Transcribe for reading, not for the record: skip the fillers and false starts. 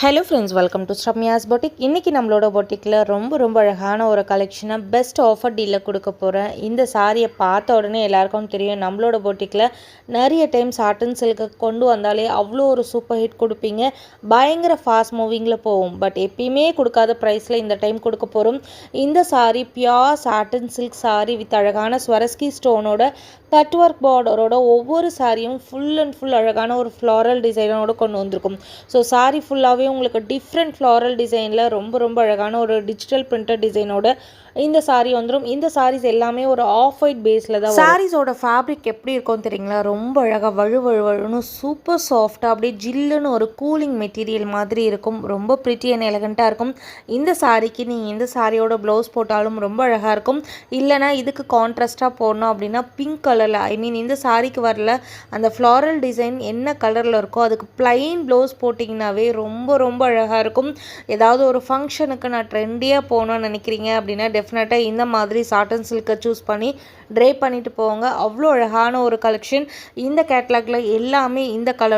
Hello friends, welcome to Sramya's boutique. இன்றைக்கி நம்மளோட பொட்டிக்கில் ரொம்ப அழகான ஒரு கலெக்ஷனை பெஸ்ட் ஆஃபர் டீலில் கொடுக்க போகிறேன். இந்த சாரியை பார்த்த உடனே எல்லாருக்கும் தெரியும், நம்மளோட பொட்டிக்கில் நிறைய டைம் சாட்டன் சில்க்கு கொண்டு வந்தாலே அவ்வளோ ஒரு சூப்பர் ஹிட் கொடுப்பீங்க. பயங்கர ஃபாஸ்ட் மூவிங்கில் போகும். பட் எப்பயுமே கொடுக்காத ப்ரைஸில் இந்த டைம் கொடுக்க போகிறோம். இந்த sari pure satin silk sari with அழகான ஸ்வரஸ்கி ஸ்டோனோட கட் ஒர்க் பார்டரோட ஒவ்வொரு சாரியும் ஃபுல் அண்ட் ஃபுல் அழகான ஒரு ஃப்ளாரல் டிசைனோட கொண்டு வந்திருக்கும். ஸோ சாரி ஃபுல்லாகவே உங்களுக்கு டிஃப்ரெண்ட் ஃப்ளாரல் டிசைனில் ரொம்ப அழகான ஒரு டிஜிட்டல் பிரிண்டட் டிசைனோட இந்த சாரீ வந்துடும். இந்த சாரீஸ் எல்லாமே ஒரு ஆஃப் ஒயிட் பேஸில் தான். சாரீஸோட ஃபேப்ரிக் எப்படி இருக்கும் தெரியுங்களா? ரொம்ப அழகாக வழுன்னு சூப்பர் சாஃப்டாக அப்படியே ஜில்லுன்னு ஒரு கூலிங் மெட்டீரியல் மாதிரி இருக்கும். ரொம்ப ப்ரிட்டி அண்ட் எலகண்ட்டாக இருக்கும். இந்த சாரீக்கு நீங்கள் இந்த சாரியோட ப்ளவுஸ் போட்டாலும் ரொம்ப அழகாக இருக்கும். இல்லைனா இதுக்கு கான்ட்ராஸ்ட்டாக போடணும் அப்படின்னா பிங்க் கலரில், இந்த சாரீக்கு வரல அந்த ஃப்ளாரல் டிசைன் என்ன கலரில் இருக்கோ அதுக்கு பிளைன் ப்ளவுஸ் போட்டிங்கனாவே ரொம்ப அழகாக இருக்கும். ஏதாவது ஒரு ஃபங்க்ஷனுக்கு நான் ட்ரெண்டியாக போகணும்னு நினைக்கிறீங்க அப்படின்னா டெஃபினட்டாக இந்த மாதிரி சாட்டன் சில்கை சூஸ் பண்ணி ட்ரை பண்ணிட்டு போவாங்க. அவ்வளோ அழகான ஒரு கலெக்ஷன். இந்த கேட்லாகில் எல்லாமே இந்த கலர்